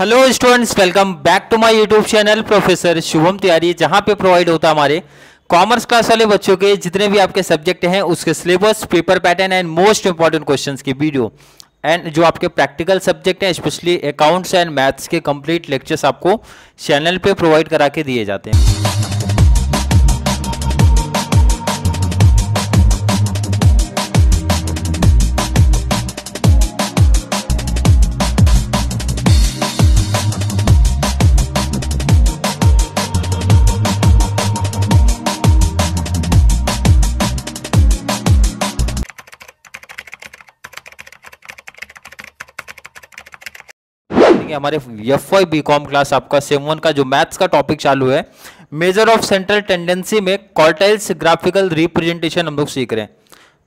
Hello students, welcome back to my YouTube channel professor Shubham Tiwari, जहां पे provide होता है हमारे कॉमर्स क्लास वाले बच्चों के जितने भी आपके सब्जेक्ट हैं उसके syllabus, paper pattern and most important questions की वीडियो एंड जो आपके प्रैक्टिकल सब्जेक्ट हैं स्पेशली अकाउंट्स एंड मैथ्स के कंप्लीट लेक्चर्स आपको चैनल पे प्रोवाइड करा के दिए जाते हैं। हमारे एफ.वाई. बीकॉम क्लास आपका सेम 1 का जो मैथ्स का टॉपिक चालू है, मेजर ऑफ सेंट्रल टेंडेंसी में क्वार्टाइल्स ग्राफिकल रिप्रेजेंटेशन हम लोग सीख रहे हैं।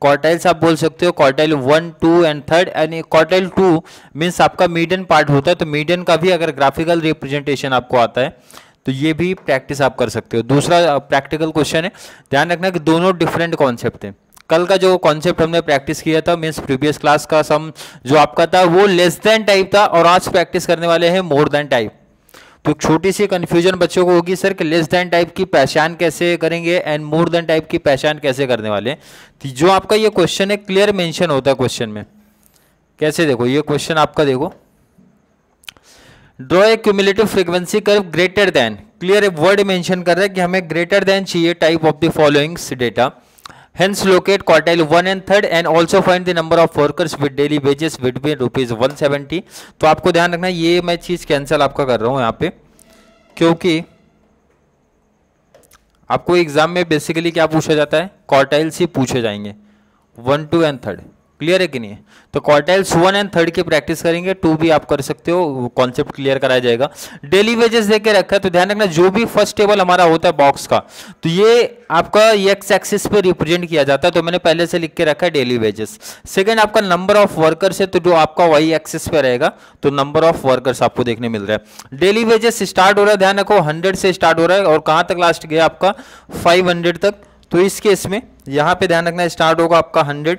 क्वार्टाइल्स आप बोल सकते हो quartile 1, 2 and 3 and quartile 2 means आपका मीडियन पार्ट होता है, तो मीडियन का भी अगर ग्राफिकल रिप्रेजेंटेशन आपको आता है तो ये भी प्रैक्टिस आप कर सकते हो। दूसरा प्रैक्टिकल क्वेश्चन है, ध्यान रखना कि दोनों डिफरेंट कॉन्सेप्ट हैं। कल का जो कॉन्सेप्ट हमने प्रैक्टिस किया था मींस प्रीवियस क्लास का सम जो आपका था वो लेस देन टाइप था, और आज प्रैक्टिस करने वाले हैं मोर देन टाइप। तो एक छोटी सी कंफ्यूजन बच्चों को होगी सर कि लेस देन टाइप की पहचान कैसे करेंगे एंड मोर देन टाइप की पहचान कैसे करने वाले हैं। तो जो आपका ये क्वेश्चन है क्लियर मेंशन होता है क्वेश्चन में। कैसे देखो ये क्वेश्चन आपका, देखो draw a cumulative frequency curve greater than, clear word mention कर रहा है कि हमें ग्रेटर देन चाहिए type of the followings data. Hence locate quartile 1 and 3 and also find the number of workers with daily wages would be ₹170। तो आपको ध्यान रखना ये मैं चीज कैंसिल आपका कर रहा हूं यहाँ पे, क्योंकि आपको एग्जाम में बेसिकली क्या पूछा जाता है, क्वार्टाइल्स ही पूछे जाएंगे 1, 2 एंड 3। क्लियर है कि नहीं? तो क्वार्टाइल्स 1 एंड 3 की प्रैक्टिस करेंगे, 2 भी आप कर सकते हो, कॉन्सेप्ट क्लियर कराया जाएगा। डेली वेजेस देके रखा है तो ध्यान रखना जो भी फर्स्ट टेबल हमारा होता है बॉक्स का, तो ये आपका एक्स एक्सिस पे रिप्रेजेंट किया जाता है, तो मैंने पहले से लिख के रखा है डेली वेजेस। सेकंड आपका नंबर ऑफ वर्कर्स है, तो जो आपका वाई एक्सिस पे रहेगा तो नंबर ऑफ वर्कर्स आपको देखने मिल रहा है। डेली वेजेस स्टार्ट हो रहा है, ध्यान रखो 100 से स्टार्ट हो रहा है और कहां तक लास्ट गया आपका 500 तक। तो इस केस में यहां पे ध्यान रखना स्टार्ट होगा आपका 100,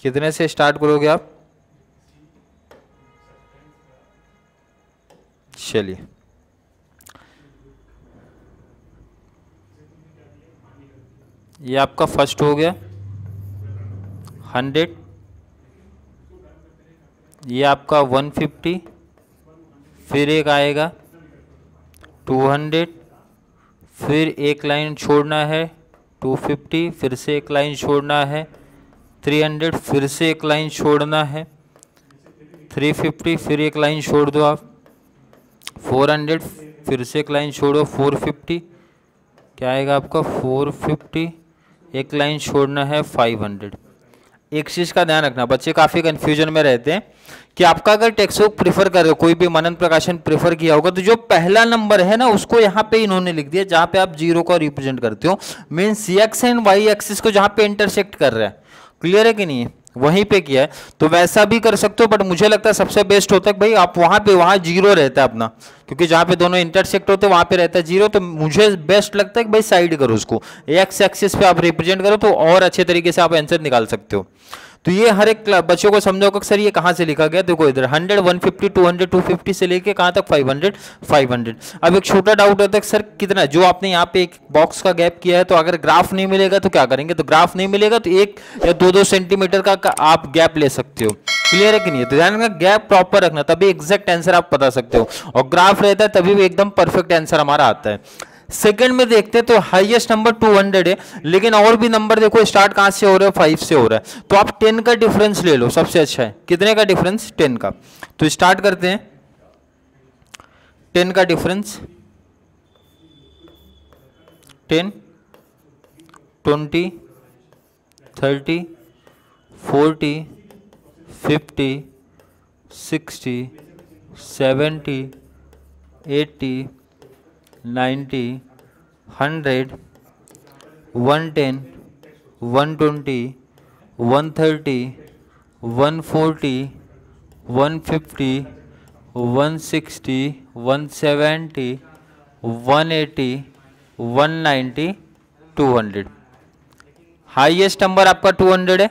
कितने से स्टार्ट करोगे आप, चलिए ये आपका फर्स्ट हो गया 100, ये आपका 150, फिर एक आएगा 200, फिर एक लाइन छोड़ना है 250, फिर से एक लाइन छोड़ना है 300, फिर से एक लाइन छोड़ना है 350, फिर एक लाइन छोड़ दो आप 400, फिर से एक लाइन छोड़ो 450, क्या आएगा आपका 450, एक लाइन छोड़ना है 500। एक चीज़ का ध्यान रखना, बच्चे काफ़ी कंफ्यूजन में रहते हैं कि आपका अगर टेक्स्ट बुक प्रीफर कर रहे हो, कोई भी मनन प्रकाशन प्रीफर किया होगा, तो जो पहला नंबर है ना उसको यहाँ पे इन्होंने लिख दिया जहाँ पे आप जीरो को रिप्रेजेंट करते हो, means X and Y axis को जहाँ पे इंटरसेक्ट कर रहा है। क्लियर है कि नहीं? वहीं पे किया है, तो वैसा भी कर सकते हो, बट मुझे लगता है सबसे बेस्ट होता है कि भाई आप वहां जीरो रहता है अपना, क्योंकि जहां पे दोनों इंटरसेक्ट होते हैं वहां पे रहता है जीरो, तो मुझे बेस्ट लगता है कि भाई साइड करो उसको, एक्स एक्सिस पे आप रिप्रेजेंट करो तो और अच्छे तरीके से आप आंसर निकाल सकते हो। तो ये हर एक बच्चों को समझाओगे सर ये कहाँ से लिखा गया, देखो इधर 100, 150, 200, 250 से लेके कहाँ तक 500, 500। अब एक छोटा डाउट होता है सर कितना, जो आपने यहाँ पे एक बॉक्स का गैप किया है, तो अगर ग्राफ नहीं मिलेगा तो क्या करेंगे, तो ग्राफ नहीं मिलेगा तो 1 या 2 सेंटीमीटर का आप गैप ले सकते हो। क्लियर है कि नहीं? तो ध्यान रखना गैप प्रॉपर रखना, तभी एग्जैक्ट आंसर आप बता सकते हो, और ग्राफ रहता है तभी भी एकदम परफेक्ट आंसर हमारा आता है। सेकंड में देखते हैं तो हाईएस्ट नंबर 200 है, लेकिन और भी नंबर देखो स्टार्ट कहां से हो रहा है, 5 से हो रहा है, तो आप 10 का डिफरेंस ले लो, सबसे अच्छा है। कितने का डिफरेंस? 10 का। तो स्टार्ट करते हैं 10 का डिफरेंस, 10, 20, 30, 40, 50, 60, 70, 80, 90, 100, 110, 120, 130, 140, 150, 160, 170, 180, 190, 200। हाईएस्ट नंबर आपका 200 है,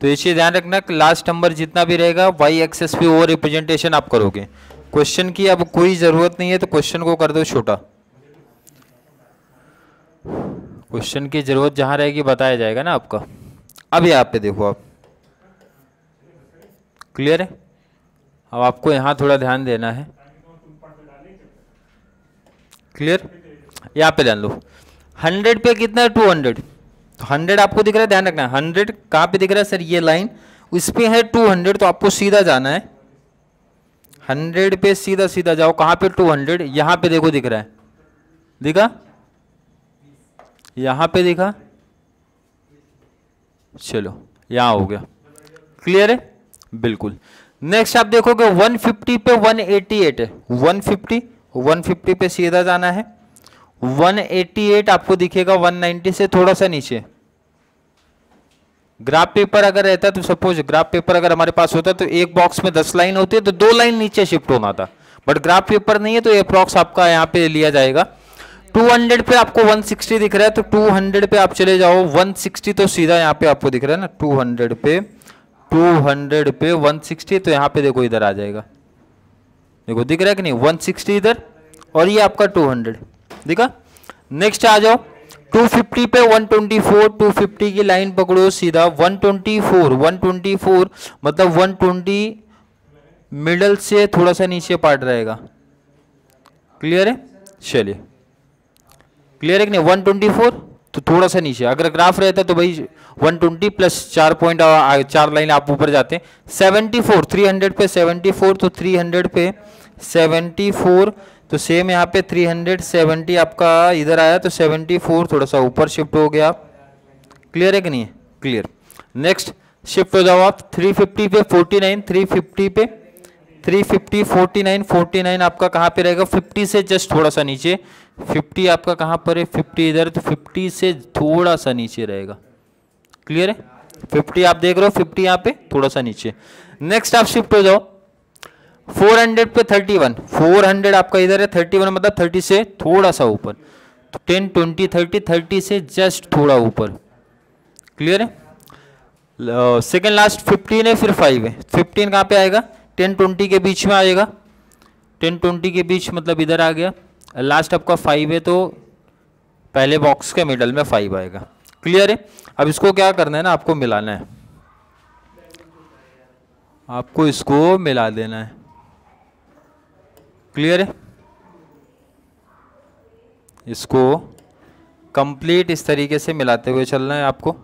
तो ये चीज ध्यान रखना कि लास्ट नंबर जितना भी रहेगा वाई एक्सेस पे वो रिप्रेजेंटेशन आप करोगे। क्वेश्चन की अब कोई जरूरत नहीं है तो क्वेश्चन को कर दो छोटा, क्वेश्चन की जरूरत जहां रहेगी बताया जाएगा ना आपका। अब यहाँ पे देखो आप, क्लियर है? अब आपको यहाँ थोड़ा ध्यान देना है, क्लियर? यहाँ पे ध्यान लो, 100 पे कितना है 200, तो 100 आपको दिख रहा है, ध्यान रखना 100 कहाँ पे दिख रहा है सर, ये लाइन उस पे है 200, तो आपको सीधा जाना है 100 पे, सीधा सीधा जाओ, कहाँ पे 200, यहाँ पे देखो दिख रहा है, दिखा? यहाँ पे दिखा? चलो यहाँ हो गया, क्लियर है? बिल्कुल। नेक्स्ट आप देखोगे 150 पे 188 है, 150 पे सीधा जाना है, 188 आपको दिखेगा 190 से थोड़ा सा नीचे। ग्राफ पेपर अगर रहता तो सपोज ग्राफ पेपर अगर हमारे पास होता तो एक बॉक्स में 10 लाइन होती है तो 2 लाइन नीचे शिफ्ट होना था, बट ग्राफ पेपर नहीं है तो अप्रॉक्स आपका यहाँ पे लिया जाएगा। 200 पे आपको 160 दिख रहा है तो 200 पे आप चले जाओ, 160 तो सीधा यहाँ पे आपको दिख रहा है ना, 200 पे 160, तो यहाँ पे देखो इधर आ जाएगा, देखो दिख रहा है कि नहीं, 160 इधर और ये आपका 200 दिखा। नेक्स्ट आ जाओ 250 पे 124, 250 की लाइन पकड़ो सीधा, 124 मतलब 120 मिडल से थोड़ा सा नीचे पार्ट रहेगा, क्लियर है? चलिए क्लियर है कि नहीं, 124 तो थोड़ा सा नीचे, अगर ग्राफ रहता तो भाई 120 प्लस 4 पॉइंट 4 लाइन आप ऊपर जाते हैं। 74 300 पे 74, तो 300 पे 74, तो सेम यहाँ पे 370 आपका इधर आया तो 74 थोड़ा सा ऊपर शिफ्ट हो गया, क्लियर है कि नहीं है? क्लियर। नेक्स्ट शिफ्ट हो जाओ आप 350 पे 49, 350 पे 350 49 आपका कहाँ पे रहेगा, 50 से जस्ट थोड़ा सा नीचे, 50 आपका कहाँ पर है, 50 इधर, तो 50 से थोड़ा सा नीचे रहेगा, क्लियर है? 50 आप देख रहे हो, 50 यहाँ पे थोड़ा सा नीचे। नेक्स्ट आप शिफ्ट हो जाओ 400 पे 31, 400 आपका इधर है, 31 मतलब 30 से थोड़ा सा ऊपर, तो 10 20 30, 30 से जस्ट थोड़ा ऊपर, क्लियर है? सेकेंड लास्ट 15 है, फिर 5 है, 15 कहाँ पे आएगा, 10 20 के बीच में आएगा, 10 20 के बीच मतलब इधर आ गया, लास्ट आपका 5 है तो पहले बॉक्स के मिडल में 5 आएगा, क्लियर है? अब इसको क्या करना है ना, आपको मिलाना है, आपको इसको मिला देना है, क्लियर है? इसको कंप्लीट इस तरीके से मिलाते हुए चलना है आपको।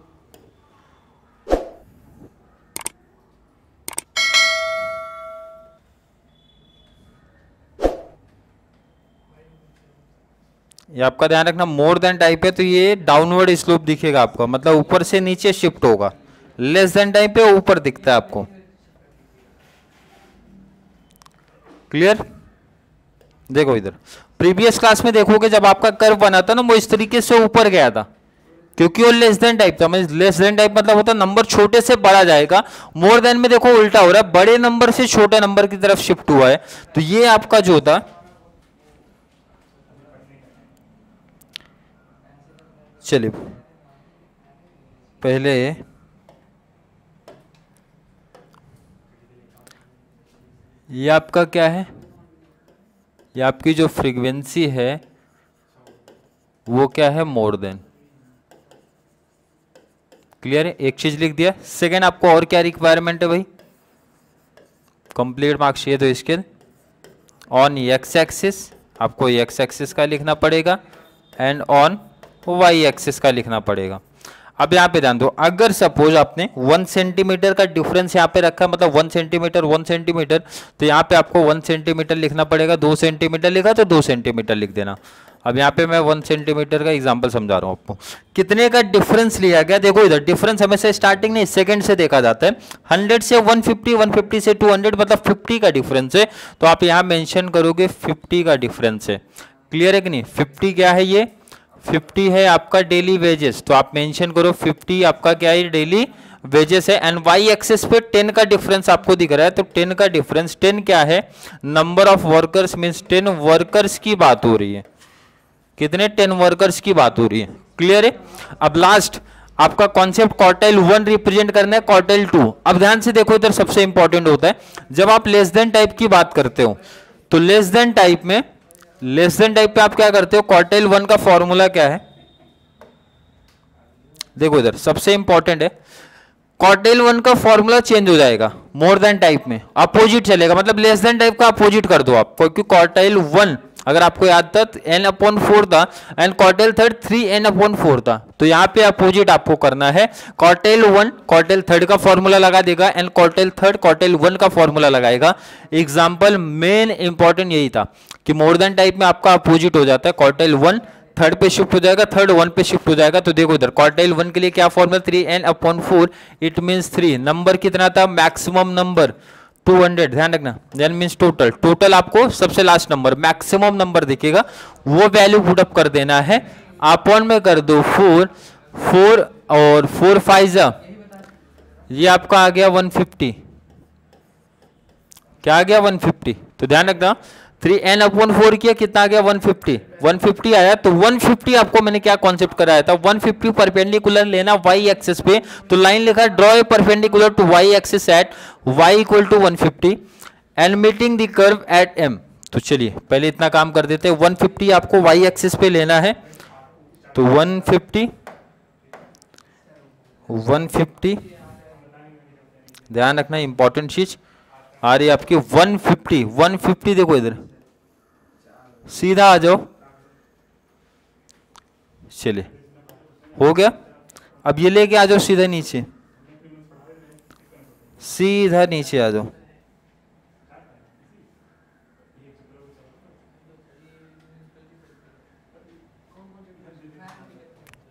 ये आपका ध्यान रखना, मोर देन टाइप है तो ये डाउनवर्ड स्लोप दिखेगा आपका, मतलब ऊपर से नीचे शिफ्ट होगा। लेस देन टाइप है ऊपर दिखता है आपको, क्लियर? देखो इधर प्रीवियस क्लास में देखोगे जब आपका कर्व बना था ना वो इस तरीके से ऊपर गया था, क्योंकि वो लेस देन टाइप था। लेस देन टाइप मतलब होता नंबर छोटे से बड़ा जाएगा, मोर देन में देखो उल्टा हो रहा है, बड़े नंबर से छोटे नंबर की तरफ शिफ्ट हुआ है। तो ये आपका जो था, चलिए पहले ये आपका क्या है, ये आपकी जो फ्रीक्वेंसी है वो क्या है, मोर देन, क्लियर है? एक चीज लिख दिया। सेकेंड आपको और क्या रिक्वायरमेंट है भाई, कंप्लीट मार्क्स चाहिए तो इसके ऑन एक्स एक्सिस आपको एक्स एक्सिस का लिखना पड़ेगा एंड ऑन वाई एक्सिस का लिखना पड़ेगा। अब यहाँ पे ध्यान दो, अगर सपोज आपने 1 सेंटीमीटर का डिफरेंस यहाँ पे रखा, मतलब 1 सेंटीमीटर, तो यहाँ पे आपको 1 सेंटीमीटर लिखना पड़ेगा। 2 सेंटीमीटर लिखा तो 2 सेंटीमीटर लिख देना। अब यहाँ पे मैं 1 सेंटीमीटर का एग्जांपल समझा रहा हूँ आपको, कितने का डिफरेंस लिया गया। देखो इधर डिफरेंस हमेशा स्टार्टिंग नहीं सेकंड से देखा जाता है। 100 से 150, 150 से 200 मतलब 50 का डिफरेंस है, तो आप यहाँ मेंशन करोगे 50 का डिफरेंस है, क्लियर है कि नहीं? 50 क्या है, ये 50 है आपका डेली वेजेस, तो आप मेंशन करो 50 आपका क्या है, डेली वेजेस है। एंड वाई एक्सेस पे 10 का डिफरेंस आपको दिख रहा है, तो 10 का डिफरेंस, 10 क्या है, number of workers, means 10 workers की बात हो रही है। कितने, 10 वर्कर्स की बात हो रही है, क्लियर है? अब लास्ट आपका कॉन्सेप्ट क्वार्टाइल 1 रिप्रेजेंट करना है क्वार्टाइल 2। अब ध्यान से देखो, इधर सबसे इंपॉर्टेंट होता है जब आप लेस देन टाइप की बात करते हो, तो लेस देन टाइप पे आप क्या करते हो, क्वार्टाइल 1 का फॉर्मूला क्या है, देखो इधर सबसे इंपॉर्टेंट है, क्वार्टाइल 1 का फॉर्मूला चेंज हो जाएगा, मोर देन टाइप में अपोजिट चलेगा, मतलब लेस देन टाइप का अपोजिट कर दो आप, क्योंकि क्वार्टाइल 1 अगर आपको याद था n/4 था एंड क्वार्टाइल थर्ड 3n/4 था, तो यहां पे अपोजिट आपको करना है। क्वार्टाइल 1 क्वार्टाइल थर्ड का फॉर्मूला लगा देगा एंड क्वार्टाइल थर्ड क्वार्टाइल 1 का फॉर्मूला लगाएगा। एग्जांपल मेन इंपॉर्टेंट यही था कि मोर देन टाइप में आपका अपोजिट हो जाता है, क्वार्टाइल 1 थर्ड पे शिफ्ट हो जाएगा, थर्ड 1 पे शिफ्ट हो जाएगा। तो देखो इधर क्वार्टाइल 1 के लिए क्या formula, 3n/4, it means 3 number कितना था, मैक्सिमम नंबर 200, ध्यान रखना, देन मींस टोटल आपको सबसे लास्ट नंबर मैक्सिमम नंबर दिखेगा, वो वैल्यू पुट अप कर देना है, अपॉन में कर दो 4 और 4 5 ये आपका आ गया 150, क्या आ गया 150। तो ध्यान रखना 3n/4 किया, कितना आ गया 150 आया। तो 150 आपको मैंने क्या कॉन्सेप्ट कराया था, 150 परपेंडिकुलर लेना y एक्सिस पे, तो लाइन लिखा draw a perpendicular to y axis at y = 150 and meeting the curve at m। तो चलिए पहले इतना काम कर देते हैं, 150 आपको y एक्सिस पे लेना है, तो 150 ध्यान रखना इंपॉर्टेंट चीज आ रही है आपकी 150 देखो इधर सीधा आ जाओ, चलिए हो गया। अब ये लेके आ जाओ सीधा नीचे आ जाओ,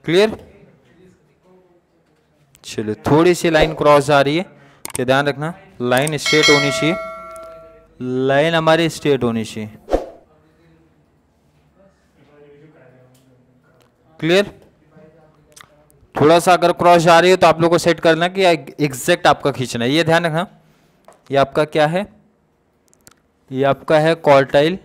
क्लियर। चलिए थोड़ी सी लाइन क्रॉस आ रही है, तो ध्यान रखना लाइन स्ट्रेट होनी चाहिए, लाइन हमारी स्ट्रेट होनी चाहिए, क्लियर। थोड़ा सा अगर क्रॉस आ रही है तो आप लोगों को सेट करना कि एग्जैक्ट आपका खींचना है, ये ध्यान रखना। ये आपका क्या है, ये आपका है क्वार्टाइल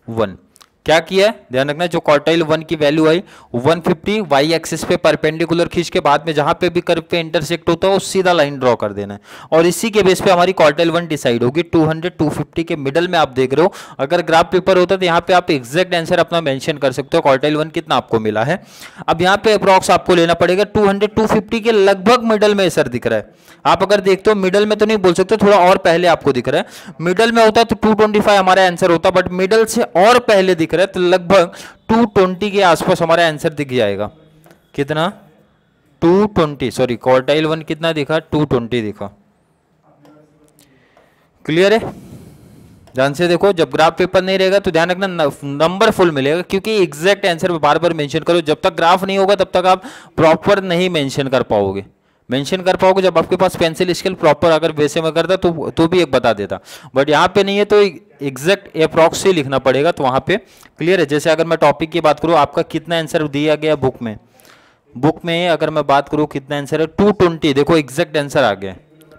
1, क्या किया है ध्यान रखना, जो क्वार्टाइल 1 की वैल्यू आई 150 वाई एक्सिस पे परपेंडिकुलर खींच के बाद में जहां पे भी कर्व पे इंटरसेक्ट होता है वो सीधा लाइन ड्रॉ कर देना है, और इसी के बेस पे हमारी क्वार्टाइल 1 डिसाइड होगी। 200 250 के मिडल में आप देख रहे हो, अगर ग्राफ पेपर होता तो यहाँ पे आप एग्जैक्ट आंसर अपना मेंशन कर सकते हो, क्वार्टाइल 1 कितना आपको मिला है। अब यहाँ पे अप्रॉक्स आपको लेना पड़ेगा 200 250 के लगभग मिडल में सर दिख रहा है, आप अगर देखते हो मिडल में तो नहीं बोल सकते, थोड़ा और पहले आपको दिख रहा है, मिडल में होता तो 225 हमारा आंसर होता, बट मिडल से और पहले दिख रहा है, तो लगभग 220 के आसपास हमारा आंसर दिख जाएगा। कितना 220, सॉरी क्वार्टाइल 1 कितना दिखा 220 दिखा, क्लियर है। ध्यान से देखो, जब ग्राफ पेपर नहीं रहेगा तो ध्यान रखना नंबर फुल मिलेगा, क्योंकि एग्जैक्ट आंसर बार बार मेंशन करो, जब तक ग्राफ नहीं होगा तब तक आप प्रॉपर नहीं मेंशन कर पाओगे। जब आपके पास पेंसिल स्केल प्रॉपर अगर वैसे में करता तो भी एक बता देता, बट यहाँ पे नहीं है तो एग्जैक्ट अप्रॉक्स से लिखना पड़ेगा, तो वहाँ पे क्लियर है। जैसे अगर मैं टॉपिक की बात करूँ, आपका कितना आंसर दिया गया बुक में अगर मैं बात करूँ कितना आंसर है 220, देखो एग्जैक्ट आंसर आ गया,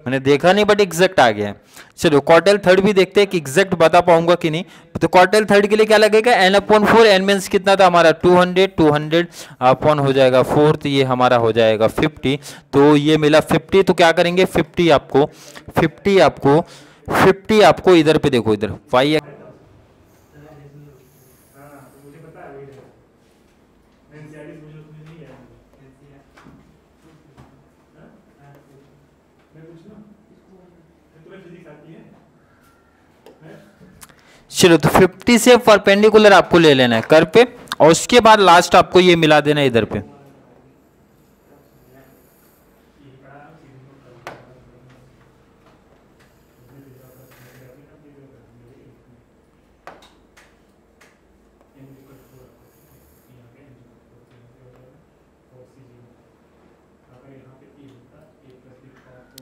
मैंने देखा नहीं बट एग्जैक्ट आ गया है। चलो क्वार्टाइल थर्ड भी देखते हैं कि एग्जैक्ट बता पाऊंगा कि नहीं। तो क्वार्टाइल थर्ड के लिए क्या लगेगा, n/4, n मींस कितना था हमारा 200 अपॉन हो जाएगा 4, तो ये हमारा हो जाएगा 50, तो ये मिला 50। तो क्या करेंगे 50 आपको इधर पे देखो, इधर y चलो, तो 50 से परपेंडिकुलर आपको ले लेना है कर्व पे, और उसके बाद लास्ट आपको ये मिला देना है इधर पे।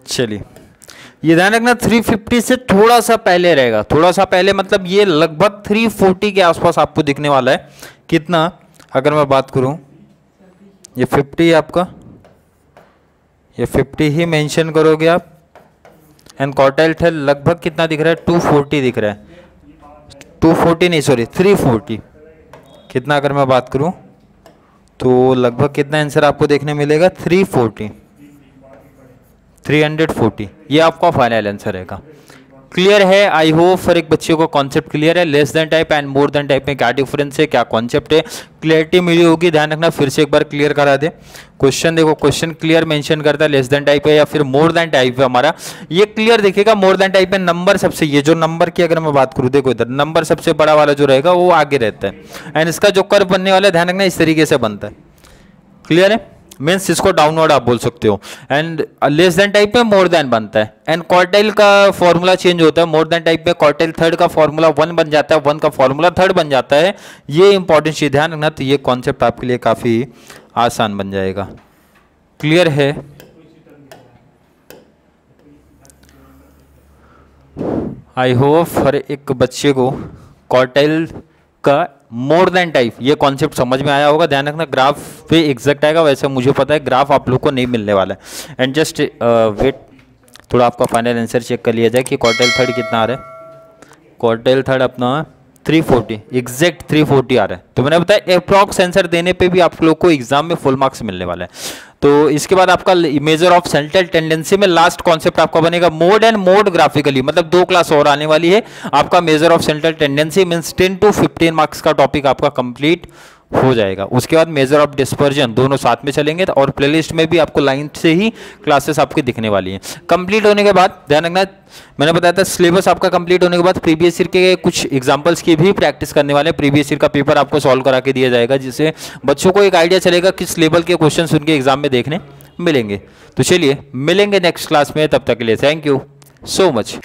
चलिए ये ध्यान रखना 350 से थोड़ा सा पहले रहेगा, थोड़ा सा पहले मतलब ये लगभग 340 के आसपास आपको दिखने वाला है। कितना अगर मैं बात करूं, ये 50 आपका, ये 50 ही मेंशन करोगे आप, एंड क्वार्टाइल थे लगभग कितना दिख रहा है 240 दिख रहा है, 240 नहीं सॉरी 340, कितना अगर मैं बात करूं तो लगभग कितना आंसर आपको देखने मिलेगा? 340 ये आपका फाइनल आंसर रहेगा। क्लियर है? आई होप हर एक बच्चे को कॉन्सेप्ट क्लियर है। Less than type and more than type में क्या डिफरेंस है, क्या कॉन्सेप्ट है, क्लियरिटी मिली होगी। ध्यान रखना, फिर से एक बार क्लियर करा दे। क्वेश्चन देखो, क्वेश्चन क्लियर मेंशन करता है लेस देन टाइप है या फिर मोर देन टाइप है हमारा। ये क्लियर देखिएगा, मोर देन टाइप में नंबर सबसे, ये जो नंबर की अगर मैं बात करूँ, देखो इधर नंबर सबसे बड़ा वाला जो रहेगा वो आगे रहता है। एंड इसका जो कर्व बनने वाला है, ध्यान रखना, इस तरीके से बनता है। क्लियर है? मीन्स इसको डाउनवर्ड आप बोल सकते हो। एंड लेस देन टाइप में मोर देन बनता है। एंड क्वार्टाइल का फॉर्मूला चेंज होता है। मोर देन टाइप में क्वार्टाइल थर्ड का फॉर्मूला 1 बन जाता है, 1 का फॉर्मूला थर्ड बन जाता है। ये इंपॉर्टेंट चीज ध्यान रखना। तो ये कॉन्सेप्ट आपके लिए काफी आसान बन जाएगा। क्लियर है? आई होप हर एक बच्चे को क्वार्टाइल का मोर देन टाइप ये कॉन्सेप्ट समझ में आया होगा। ध्यान रखना, ग्राफ पे एग्जैक्ट आएगा, वैसे मुझे पता है ग्राफ आप लोग को नहीं मिलने वाला है। एंड जस्ट वेट, थोड़ा आपका फाइनल आंसर चेक कर लिया जाए कि क्वार्टाइल थर्ड कितना आ रहा है। क्वार्टाइल थर्ड अपना 340, एग्जैक्ट 340 आ रहा है। तो मैंने बताया अप्रॉक्स आंसर देने पे भी आप लोग को एग्जाम में फुल मार्क्स मिलने वाला है। तो इसके बाद आपका मेजर ऑफ सेंट्रल टेंडेंसी में लास्ट कॉन्सेप्ट आपका बनेगा मोड एंड मोड ग्राफिकली, मतलब 2 क्लास और आने वाली है। आपका measure of central tendency means 10 to 15 marks का टॉपिक आपका कंप्लीट हो जाएगा। उसके बाद मेजर ऑफ डिस्पर्जन, दोनों साथ में चलेंगे। और प्लेलिस्ट में भी आपको लाइन से ही क्लासेस आपके दिखने वाली हैं। कंप्लीट होने के बाद ध्यान रखना, मैंने बताया था सिलेबस आपका कंप्लीट होने के बाद प्रीवियस ईयर के कुछ एग्जांपल्स की भी प्रैक्टिस करने वाले हैं। प्रीवियस ईयर का पेपर आपको सॉल्व करा के दिया जाएगा, जिससे बच्चों को एक आइडिया चलेगा किस लेवल के क्वेश्चन उनके एग्जाम में देखने मिलेंगे। तो चलिए मिलेंगे नेक्स्ट क्लास में, तब तक के लिए थैंक यू सो मच।